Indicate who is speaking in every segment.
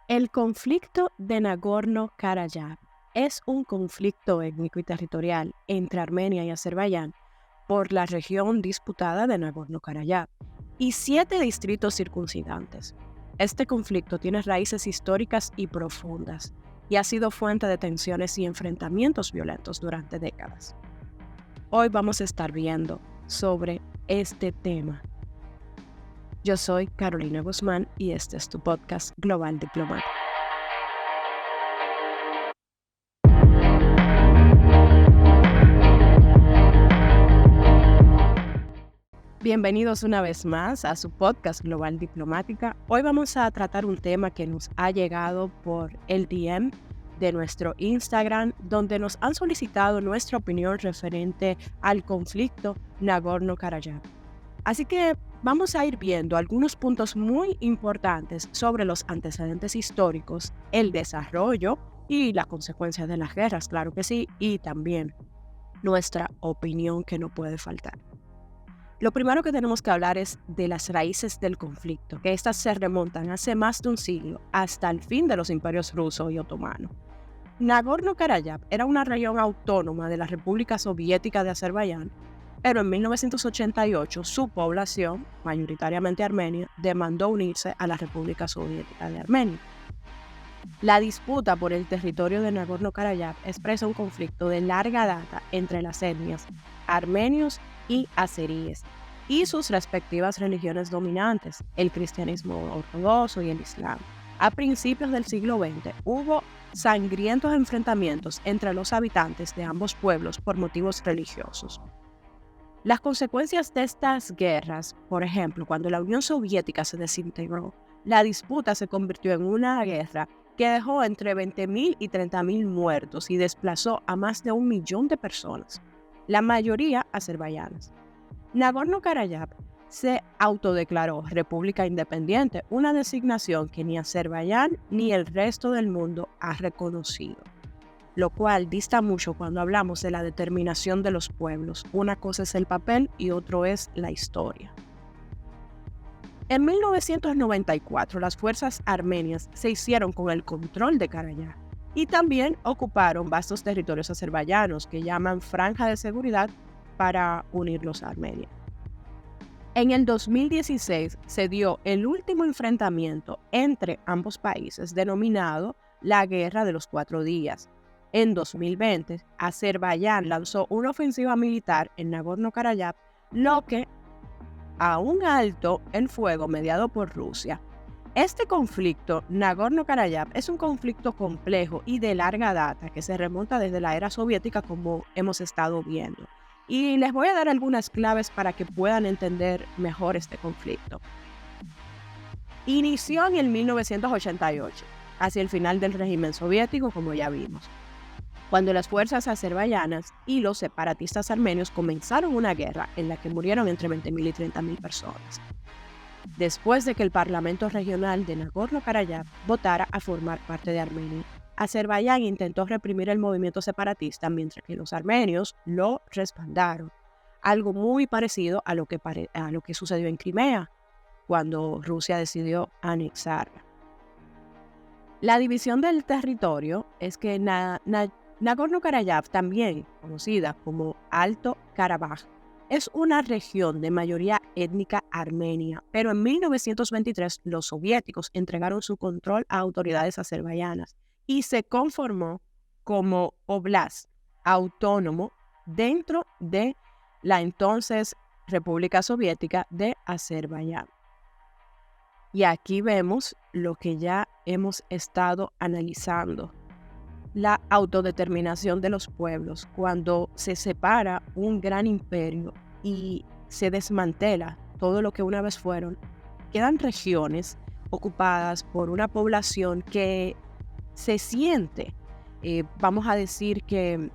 Speaker 1: El conflicto de Nagorno-Karabaj es un conflicto étnico y territorial entre Armenia y Azerbaiyán por la región disputada de Nagorno-Karabaj y 7 distritos circuncidantes. Este conflicto tiene raíces históricas y profundas y ha sido fuente de tensiones y enfrentamientos violentos durante décadas. Hoy vamos a estar viendo sobre este tema. Yo soy Carolina Guzmán y este es tu podcast Global Diplomático. Bienvenidos una vez más a su podcast Global Diplomática. Hoy vamos a tratar un tema que nos ha llegado por el DM de nuestro Instagram, donde nos han solicitado nuestra opinión referente al conflicto Nagorno-Karabaj. Así que vamos a ir viendo algunos puntos muy importantes sobre los antecedentes históricos, el desarrollo y las consecuencias de las guerras, claro que sí, y también nuestra opinión que no puede faltar. Lo primero que tenemos que hablar es de las raíces del conflicto, que estas se remontan hace más de un siglo, hasta el fin de los imperios ruso y otomano. Nagorno-Karabaj era una región autónoma de la República Soviética de Azerbaiyán, pero en 1988 su población, mayoritariamente armenia, demandó unirse a la República Soviética de Armenia. La disputa por el territorio de Nagorno-Karabaj expresa un conflicto de larga data entre las etnias armenios y azeríes y sus respectivas religiones dominantes, el cristianismo ortodoxo y el islam. A principios del siglo XX hubo sangrientos enfrentamientos entre los habitantes de ambos pueblos por motivos religiosos. Las consecuencias de estas guerras, por ejemplo, cuando la Unión Soviética se desintegró, la disputa se convirtió en una guerra que dejó entre 20.000 y 30.000 muertos y desplazó a más de 1 millón de personas, la mayoría azerbaiyanas. Nagorno-Karabaj se autodeclaró república independiente, una designación que ni Azerbaiyán ni el resto del mundo ha reconocido, lo cual dista mucho cuando hablamos de la determinación de los pueblos. Una cosa es el papel y otro es la historia. En 1994, las fuerzas armenias se hicieron con el control de Karabaj y también ocuparon vastos territorios azerbaiyanos que llaman Franja de Seguridad para unirlos a Armenia. En el 2016 se dio el último enfrentamiento entre ambos países, denominado la Guerra de los 4 días. En 2020, Azerbaiyán lanzó una ofensiva militar en Nagorno-Karabaj, lo que a un alto el fuego mediado por Rusia. Este conflicto, Nagorno-Karabaj, es un conflicto complejo y de larga data que se remonta desde la era soviética, como hemos estado viendo. Y les voy a dar algunas claves para que puedan entender mejor este conflicto. Inició en el 1988, hacia el final del régimen soviético, como ya vimos, cuando las fuerzas azerbaiyanas y los separatistas armenios comenzaron una guerra en la que murieron entre 20.000 y 30.000 personas. Después de que el Parlamento Regional de Nagorno-Karabaj votara a formar parte de Armenia, Azerbaiyán intentó reprimir el movimiento separatista mientras que los armenios lo respaldaron, algo muy parecido a lo que sucedió en Crimea, cuando Rusia decidió anexarla. La división del territorio es que Nagorno-Karabaj, también conocida como Alto Karabaj, es una región de mayoría étnica armenia, pero en 1923 los soviéticos entregaron su control a autoridades azerbaiyanas y se conformó como oblast autónomo dentro de la entonces República Soviética de Azerbaiyán. Y aquí vemos lo que ya hemos estado analizando: la autodeterminación de los pueblos. Cuando se separa un gran imperio y se desmantela todo lo que una vez fueron, quedan regiones ocupadas por una población que se siente, vamos a decir que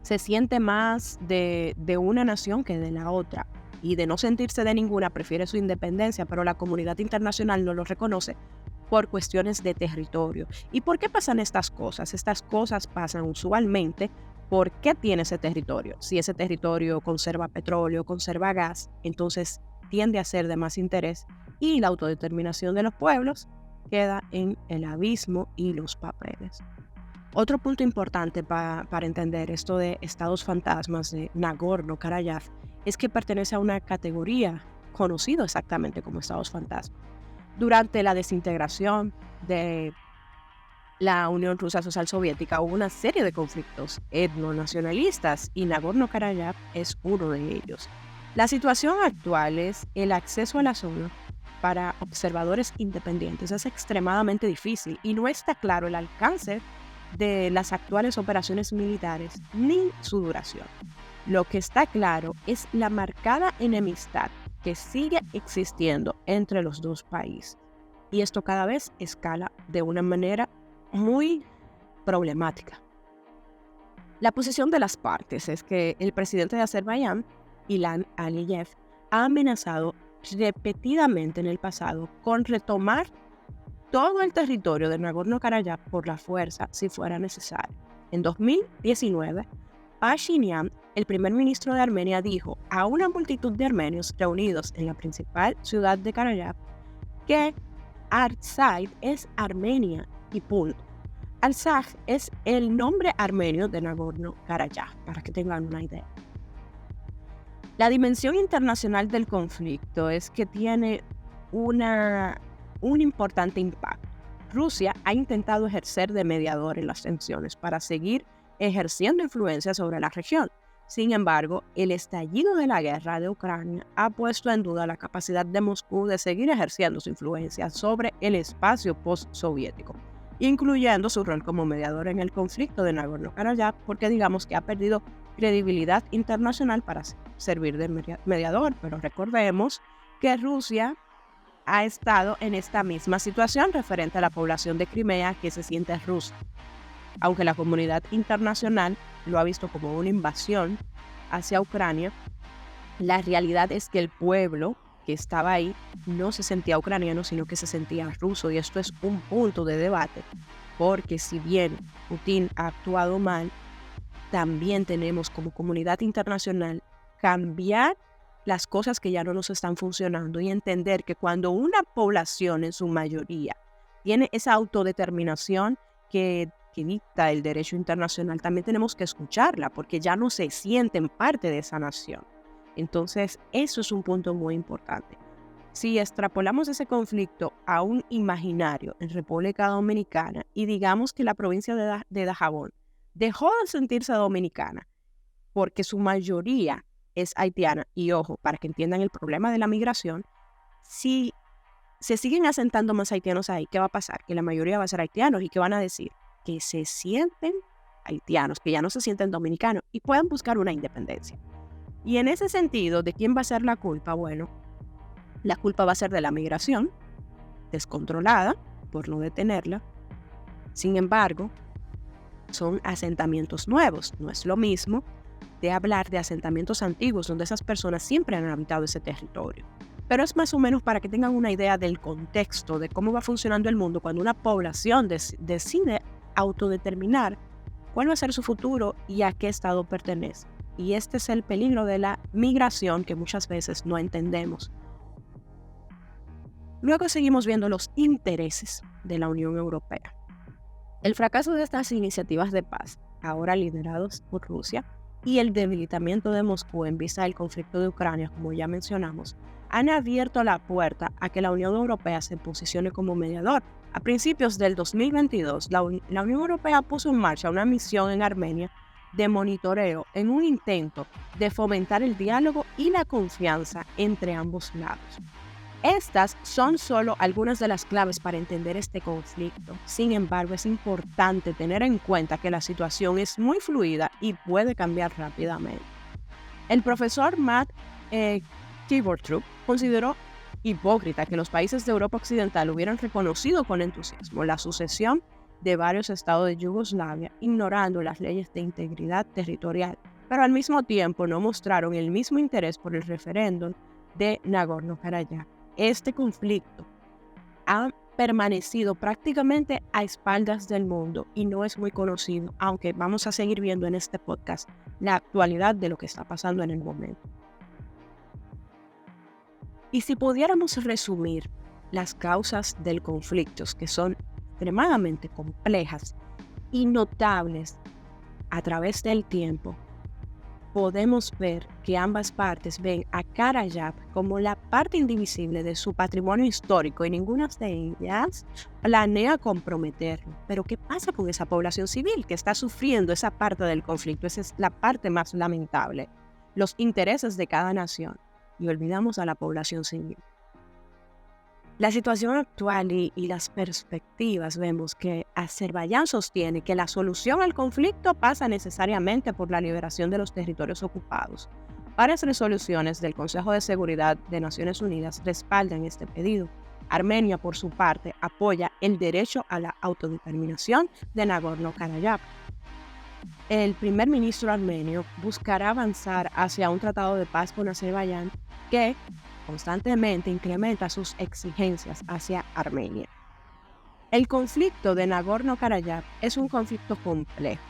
Speaker 1: se siente más de una nación que de la otra, y de no sentirse de ninguna prefiere su independencia, pero la comunidad internacional no lo reconoce por cuestiones de territorio. ¿Y por qué pasan estas cosas? Estas cosas pasan usualmente porque tiene ese territorio. Si ese territorio conserva petróleo, conserva gas, entonces tiende a ser de más interés, y la autodeterminación de los pueblos queda en el abismo y los papeles. Otro punto importante para entender esto de estados fantasmas de Nagorno-Karabaj es que pertenece a una categoría conocida exactamente como estados fantasmas. Durante la desintegración de la Unión Rusa Social Soviética hubo una serie de conflictos etnonacionalistas y Nagorno-Karabaj es uno de ellos. La situación actual es el acceso a la zona para observadores independientes es extremadamente difícil y no está claro el alcance de las actuales operaciones militares ni su duración. Lo que está claro es la marcada enemistad que sigue existiendo entre los dos países y esto cada vez escala de una manera muy problemática. La posición de las partes es que el presidente de Azerbaiyán, Ilham Aliyev, ha amenazado repetidamente en el pasado con retomar todo el territorio de Nagorno-Karabaj por la fuerza si fuera necesario. En 2019, Pashinyan, el primer ministro de Armenia, dijo a una multitud de armenios reunidos en la principal ciudad de Karabaj que Artsakh es Armenia y punto. Artsakh es el nombre armenio de Nagorno-Karabaj, para que tengan una idea. La dimensión internacional del conflicto es que tiene un importante impacto. Rusia ha intentado ejercer de mediador en las tensiones para seguir ejerciendo influencia sobre la región. Sin embargo, el estallido de la guerra de Ucrania ha puesto en duda la capacidad de Moscú de seguir ejerciendo su influencia sobre el espacio postsoviético, incluyendo su rol como mediador en el conflicto de Nagorno-Karabaj, porque digamos que ha perdido credibilidad internacional para servir de mediador. Pero recordemos que Rusia ha estado en esta misma situación referente a la población de Crimea que se siente rusa. Aunque la comunidad internacional lo ha visto como una invasión hacia Ucrania, la realidad es que el pueblo que estaba ahí no se sentía ucraniano, sino que se sentía ruso. Y esto es un punto de debate, porque si bien Putin ha actuado mal, también tenemos como comunidad internacional cambiar las cosas que ya no nos están funcionando y entender que cuando una población en su mayoría tiene esa autodeterminación que dicta el derecho internacional, también tenemos que escucharla porque ya no se sienten parte de esa nación. Entonces, eso es un punto muy importante. Si extrapolamos ese conflicto a un imaginario en República Dominicana y digamos que la provincia de Dajabón dejó de sentirse dominicana porque su mayoría es haitiana, y ojo, para que entiendan el problema de la migración, si se siguen asentando más haitianos ahí, ¿qué va a pasar? Que la mayoría va a ser haitianos y que van a decir que se sienten haitianos, que ya no se sienten dominicanos y puedan buscar una independencia. Y en ese sentido, ¿de quién va a ser la culpa? Bueno, la culpa va a ser de la migración descontrolada por no detenerla. Sin embargo, son asentamientos nuevos, no es lo mismo de hablar de asentamientos antiguos donde esas personas siempre han habitado ese territorio. Pero es más o menos para que tengan una idea del contexto de cómo va funcionando el mundo cuando una población decide autodeterminar cuál va a ser su futuro y a qué estado pertenece. Y este es el peligro de la migración que muchas veces no entendemos. Luego seguimos viendo los intereses de la Unión Europea. El fracaso de estas iniciativas de paz, ahora liderados por Rusia, y el debilitamiento de Moscú en vista del conflicto de Ucrania, como ya mencionamos, han abierto la puerta a que la Unión Europea se posicione como mediador. A principios del 2022, la Unión Europea puso en marcha una misión en Armenia de monitoreo en un intento de fomentar el diálogo y la confianza entre ambos lados. Estas son solo algunas de las claves para entender este conflicto. Sin embargo, es importante tener en cuenta que la situación es muy fluida y puede cambiar rápidamente. El profesor Matt Kibortrup consideró hipócrita que los países de Europa Occidental hubieran reconocido con entusiasmo la sucesión de varios estados de Yugoslavia, ignorando las leyes de integridad territorial, pero al mismo tiempo no mostraron el mismo interés por el referéndum de Nagorno-Karabaj. Este conflicto ha permanecido prácticamente a espaldas del mundo y no es muy conocido, aunque vamos a seguir viendo en este podcast la actualidad de lo que está pasando en el momento. Y si pudiéramos resumir las causas del conflicto, que son extremadamente complejas y notables a través del tiempo, podemos ver que ambas partes ven a Karayap como la parte indivisible de su patrimonio histórico y ninguna de ellas planea comprometerlo. Pero ¿qué pasa con esa población civil que está sufriendo esa parte del conflicto? Esa es la parte más lamentable, los intereses de cada nación, y olvidamos a la población civil. La situación actual y las perspectivas, vemos que Azerbaiyán sostiene que la solución al conflicto pasa necesariamente por la liberación de los territorios ocupados. Varias resoluciones del Consejo de Seguridad de Naciones Unidas respaldan este pedido. Armenia, por su parte, apoya el derecho a la autodeterminación de Nagorno-Karabaj. El primer ministro armenio buscará avanzar hacia un tratado de paz con Azerbaiyán que constantemente incrementa sus exigencias hacia Armenia. El conflicto de Nagorno-Karabaj es un conflicto complejo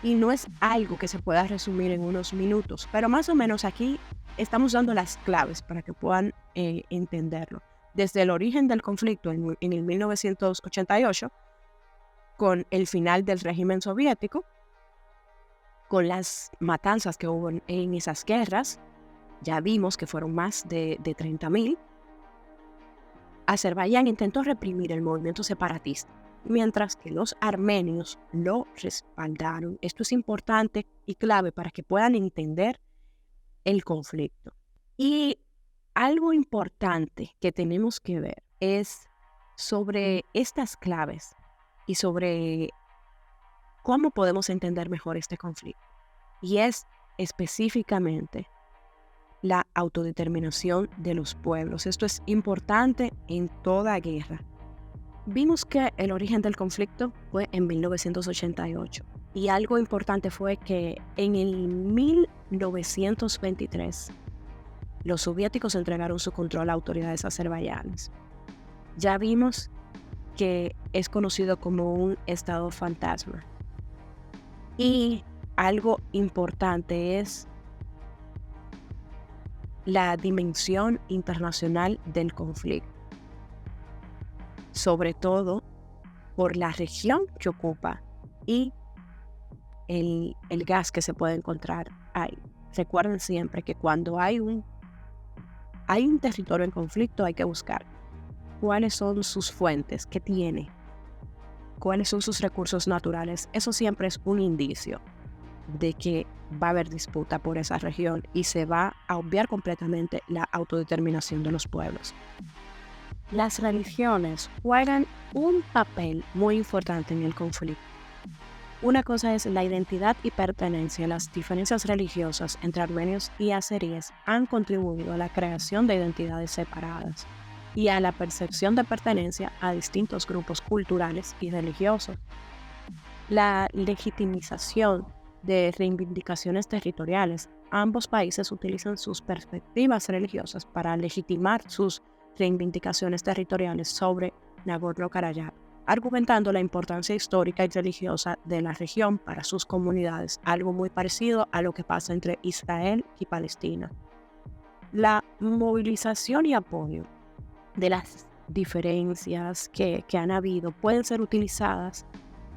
Speaker 1: y no es algo que se pueda resumir en unos minutos, pero más o menos aquí estamos dando las claves para que puedan entenderlo. Desde el origen del conflicto en el 1988, con el final del régimen soviético, con las matanzas que hubo en esas guerras, ya vimos que fueron más de 30.000. Azerbaiyán intentó reprimir el movimiento separatista, mientras que los armenios lo respaldaron. Esto es importante y clave para que puedan entender el conflicto. Y algo importante que tenemos que ver es sobre estas claves y sobre cómo podemos entender mejor este conflicto. Y es específicamente la autodeterminación de los pueblos. Esto es importante en toda guerra. Vimos que el origen del conflicto fue en 1988 y algo importante fue que en el 1923 los soviéticos entregaron su control a autoridades azerbaiyanas. Ya vimos que es conocido como un estado fantasma. Y algo importante es la dimensión internacional del conflicto, sobre todo por la región que ocupa y el gas que se puede encontrar ahí. Recuerden siempre que cuando hay un territorio en conflicto hay que buscar cuáles son sus fuentes, qué tiene, cuáles son sus recursos naturales. Eso siempre es un indicio de que va a haber disputa por esa región y se va a obviar completamente la autodeterminación de los pueblos. Las religiones juegan un papel muy importante en el conflicto. Una cosa es la identidad y pertenencia. Las diferencias religiosas entre armenios y azeríes han contribuido a la creación de identidades separadas y a la percepción de pertenencia a distintos grupos culturales y religiosos. La legitimización de reivindicaciones territoriales. Ambos países utilizan sus perspectivas religiosas para legitimar sus reivindicaciones territoriales sobre Nagorno-Karabaj, argumentando la importancia histórica y religiosa de la región para sus comunidades, algo muy parecido a lo que pasa entre Israel y Palestina. La movilización y apoyo de las diferencias que han habido pueden ser utilizadas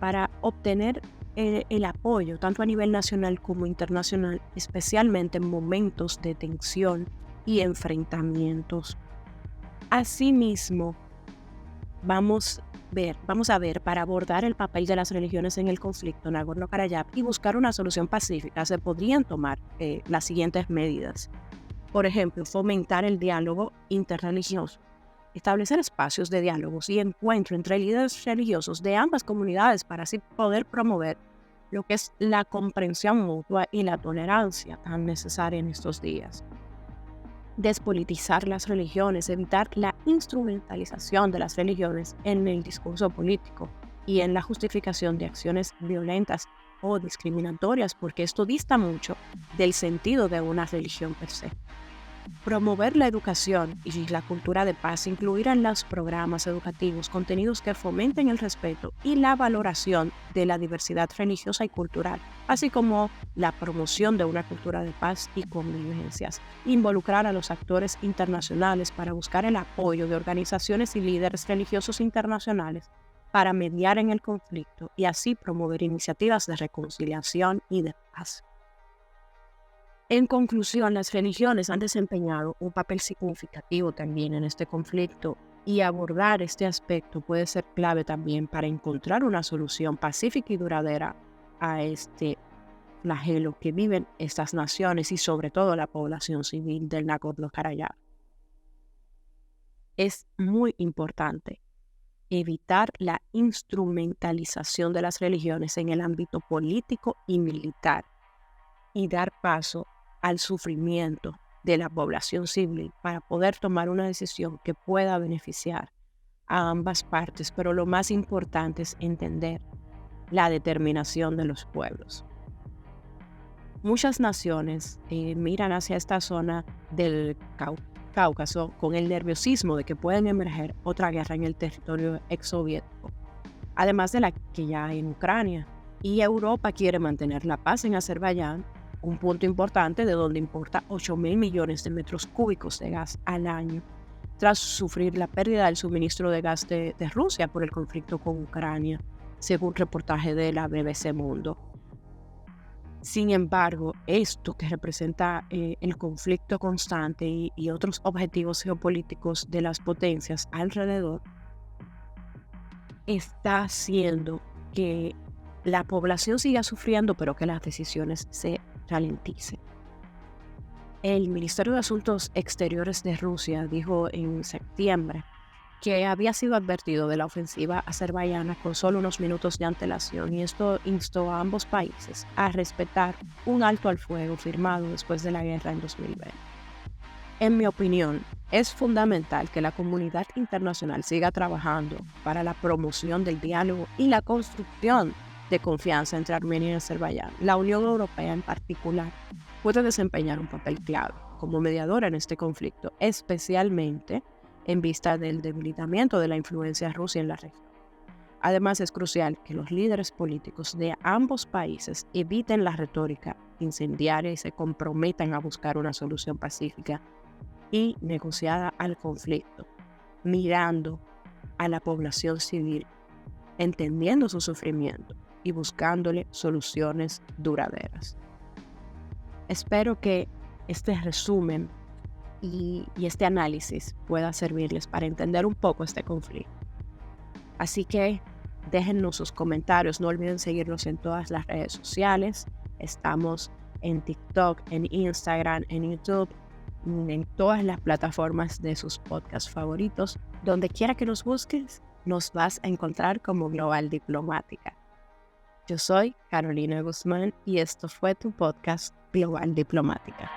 Speaker 1: para obtener el apoyo, tanto a nivel nacional como internacional, especialmente en momentos de tensión y enfrentamientos. Asimismo, vamos a ver, para abordar el papel de las religiones en el conflicto Nagorno-Karabaj y buscar una solución pacífica, se podrían tomar las siguientes medidas. Por ejemplo, fomentar el diálogo interreligioso, establecer espacios de diálogos y encuentro entre líderes religiosos de ambas comunidades para así poder promover lo que es la comprensión mutua y la tolerancia tan necesaria en estos días. Despolitizar las religiones, evitar la instrumentalización de las religiones en el discurso político y en la justificación de acciones violentas o discriminatorias, porque esto dista mucho del sentido de una religión per se. Promover la educación y la cultura de paz, incluir en los programas educativos contenidos que fomenten el respeto y la valoración de la diversidad religiosa y cultural, así como la promoción de una cultura de paz y convivencias. Involucrar a los actores internacionales para buscar el apoyo de organizaciones y líderes religiosos internacionales para mediar en el conflicto y así promover iniciativas de reconciliación y de paz. En conclusión, las religiones han desempeñado un papel significativo también en este conflicto y abordar este aspecto puede ser clave también para encontrar una solución pacífica y duradera a este flagelo que viven estas naciones y sobre todo la población civil del Nagorno-Karabaj. Es muy importante evitar la instrumentalización de las religiones en el ámbito político y militar y dar paso al sufrimiento de la población civil para poder tomar una decisión que pueda beneficiar a ambas partes, pero lo más importante es entender la determinación de los pueblos. Muchas naciones miran hacia esta zona del Cáucaso con el nerviosismo de que pueden emerger otra guerra en el territorio exsoviético, además de la que ya hay en Ucrania. Y Europa quiere mantener la paz en Azerbaiyán, un punto importante de donde importa 8.000 millones de metros cúbicos de gas al año, tras sufrir la pérdida del suministro de gas de Rusia por el conflicto con Ucrania, según reportaje de la BBC Mundo. Sin embargo, esto que representa el conflicto constante y otros objetivos geopolíticos de las potencias alrededor, está haciendo que la población siga sufriendo, pero que las decisiones se ralenticen. El Ministerio de Asuntos Exteriores de Rusia dijo en septiembre que había sido advertido de la ofensiva azerbaiyana con solo unos minutos de antelación y esto instó a ambos países a respetar un alto al fuego firmado después de la guerra en 2020. En mi opinión, es fundamental que la comunidad internacional siga trabajando para la promoción del diálogo y la construcción de confianza entre Armenia y Azerbaiyán. La Unión Europea en particular puede desempeñar un papel clave como mediadora en este conflicto, especialmente en vista del debilitamiento de la influencia rusa en la región. Además, es crucial que los líderes políticos de ambos países eviten la retórica incendiaria y se comprometan a buscar una solución pacífica y negociada al conflicto, mirando a la población civil, entendiendo su sufrimiento y buscándole soluciones duraderas. Espero que este resumen y este análisis pueda servirles para entender un poco este conflicto. Así que déjennos sus comentarios, no olviden seguirnos en todas las redes sociales. Estamos en TikTok, en Instagram, en YouTube, en todas las plataformas de sus podcasts favoritos. Donde quiera que nos busques, nos vas a encontrar como Global Diplomática. Yo soy Carolina Guzmán y esto fue tu podcast Global Diplomática.